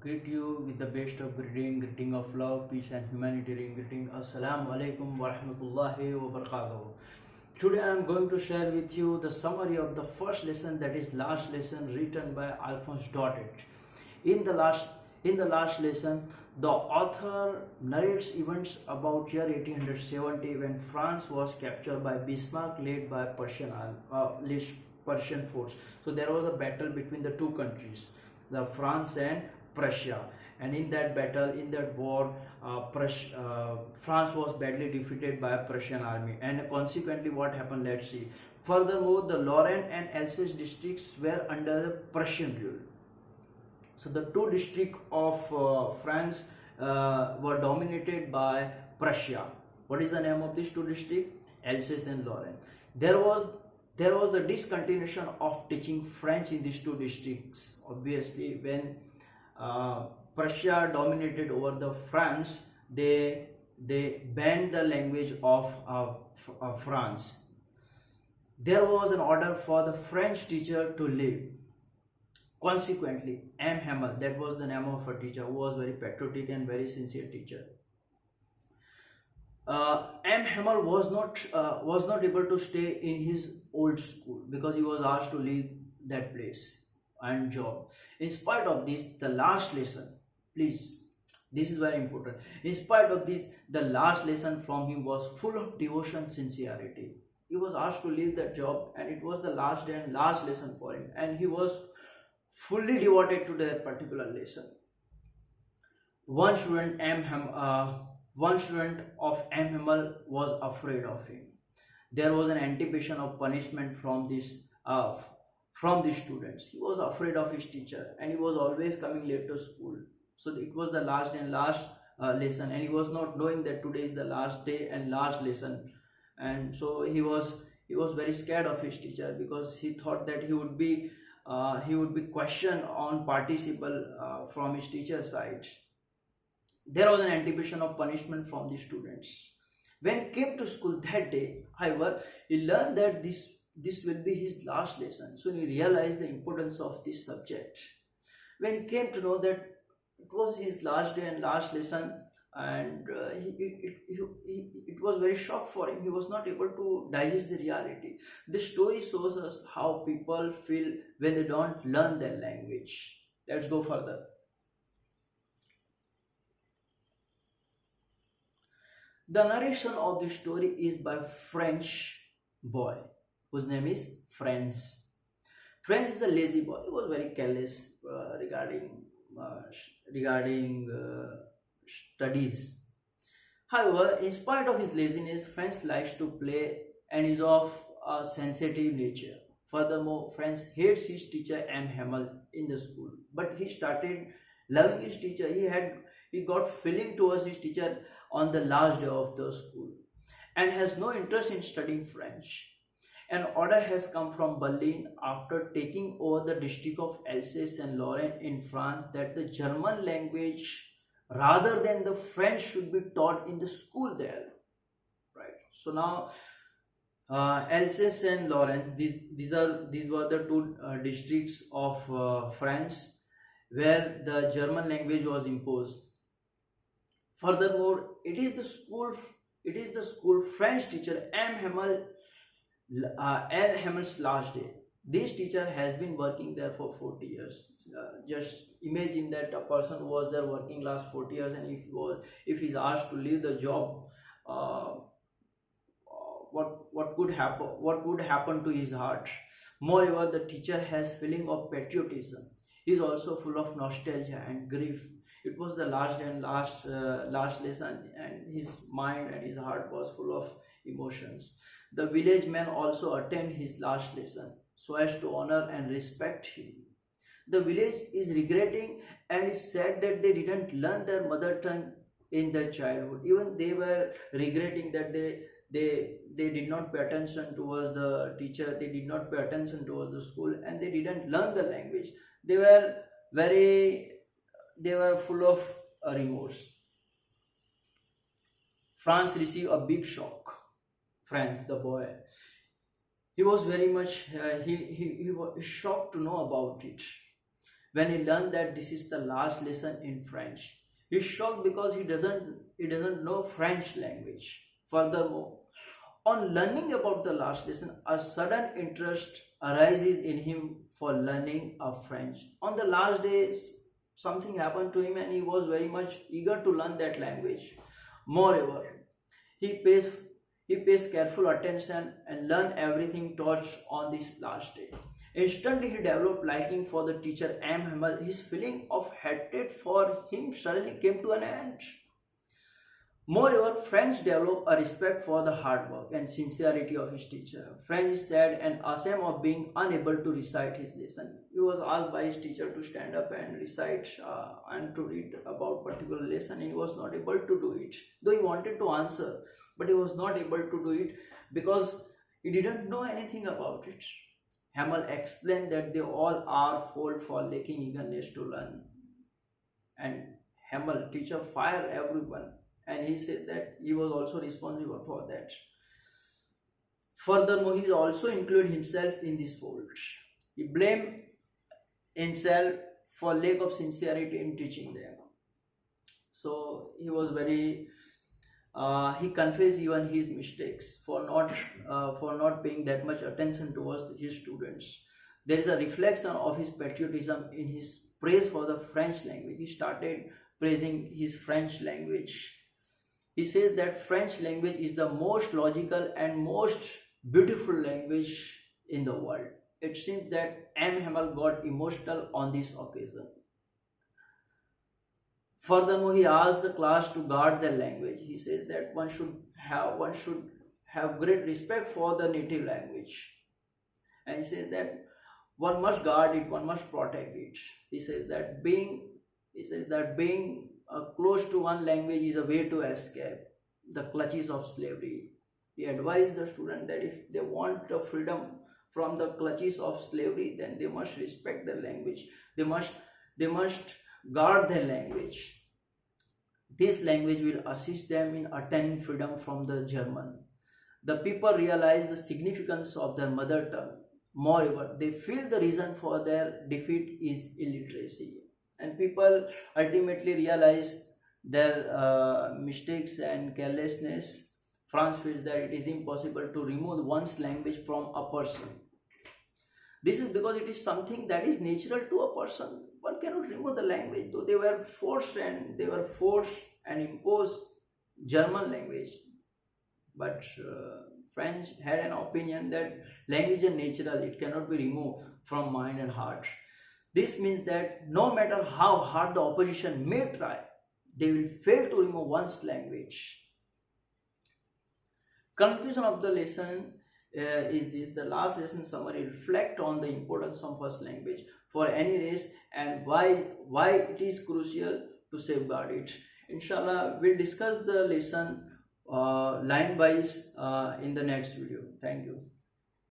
greet you with the best of greeting of love, peace, and humanitarian greeting. Assalamu alaikum wa rahmatullahi wa barakatuh. Today I am going to share with you the summary of the first lesson, that is last lesson, written by Alphonse Daudet. In the last lesson, the author narrates events about year 1870 when France was captured by Bismarck, led by Persian force. So there was a battle between the two countries, the France and Prussia, and in that battle, in that war, France was badly defeated by a Prussian army, and consequently what happened, let's see. Furthermore, the Lorraine and Alsace districts were under the Prussian rule. So the two districts of France were dominated by Prussia. What is the name of these two districts? Alsace and Lorraine. There was the discontinuation of teaching French in these two districts. Obviously, when Prussia dominated over the France, they banned the language of France. There was an order for the French teacher to leave. Consequently, M. Hamel, that was the name of a teacher who was very patriotic and very sincere teacher. M. Hamel was not able to stay in his old school because he was asked to leave that place and job. In spite of this, the last lesson, please, this is very important. In spite of this, the last lesson from him was full of devotion, sincerity. He was asked to leave that job, and it was the last day and last lesson for him, and he was fully devoted to that particular lesson. One student of M. Hamel was afraid of him. There was an anticipation of punishment from the students. He was afraid of his teacher, and he was always coming late to school. So it was the last and last lesson, and he was not knowing that today is the last day and last lesson, and so he was very scared of his teacher because he thought that he would be questioned on participle from his teacher's side. There was an anticipation of punishment from the students. When he came to school that day, however, he learned that this will be his last lesson. So he realized the importance of this subject. When he came to know that it was his last day and last lesson, and it was very shock for him. He was not able to digest the reality. This story shows us how people feel when they don't learn their language. Let's go further. The narration of the story is by a French boy whose name is Franz. Franz is a lazy boy. He was very careless regarding studies. However, in spite of his laziness, Franz likes to play and is of a sensitive nature. Furthermore, Franz hates his teacher M. Hamel in the school, but he started loving his teacher. He got feeling towards his teacher on the last day of the school, and has no interest in studying French. An order has come from Berlin after taking over the district of Alsace and Lorraine in France that the German language rather than the French should be taught in the school there. Right. So now Alsace and Lorraine, these were the two districts of France where the German language was imposed. Furthermore, it is the school French teacher M. Hamel's last day. This teacher has been working there for 40 years. Just imagine that a person who was there working last 40 years, and if he's asked to leave the job, what could happen? What would happen to his heart? Moreover, the teacher has feeling of patriotism. He is also full of nostalgia and grief. It was the last and last lesson, and his mind and his heart was full of emotions. The village men also attend his last lesson so as to honor and respect him. The village is regretting and is sad that they didn't learn their mother tongue in their childhood. Even they were regretting that they did not pay attention towards the teacher, they did not pay attention towards the school, and they didn't learn the language. They were full of remorse. Franz received a big shock. Franz, the boy, he was very much he was shocked to know about it. when he learned that this is the last lesson in French. He's shocked because he doesn't know French language. Furthermore, on learning about the last lesson, a sudden interest arises in him for learning of French. On the last days, something happened to him and he was very much eager to learn that language. Moreover, he pays he pays careful attention and learn everything taught on this last day. Instantly he developed liking for the teacher M. Hamel. His feeling of hatred for him suddenly came to an end. Moreover, French developed a respect for the hard work and sincerity of his teacher. French is sad and ashamed of being unable to recite his lesson. He was asked by his teacher to stand up and recite and to read about particular lesson, and he was not able to do it. Though he wanted to answer, but he was not able to do it because he didn't know anything about it. Hamel explained that they all are fault for lacking eagerness to learn. And Hamel, teacher, fired everyone, and he says that he was also responsible for that. Furthermore, he also included himself in this fault. He blamed himself for lack of sincerity in teaching them. So he was very he confessed even his mistakes for not paying that much attention towards his students. There is a reflection of his patriotism in his praise for the French language. He started praising his French language. He says that French language is the most logical and most beautiful language in the world. It seems that M. Hamel got emotional on this occasion. Furthermore, he asked the class to guard their language. He says that one should have great respect for the native language. And he says that one must guard it, one must protect it. He says that being close to one language is a way to escape the clutches of slavery. He advised the student that if they want the freedom from the clutches of slavery, then they must respect their language. They must guard their language. This language will assist them in attaining freedom from the German. The people realize the significance of their mother tongue. Moreover, they feel the reason for their defeat is illiteracy. And people ultimately realize their mistakes and carelessness. France feels that it is impossible to remove one's language from a person. This is because it is something that is natural to a person. One cannot remove the language, though they were forced and imposed German language. But French had an opinion that language is natural, it cannot be removed from mind and heart. This means that no matter how hard the opposition may try, they will fail to remove one's language. Conclusion of the lesson is this: the last lesson summary reflect on the importance of first language for any race and why it is crucial to safeguard it. Inshallah, we'll discuss the lesson line wise in the next video. Thank you.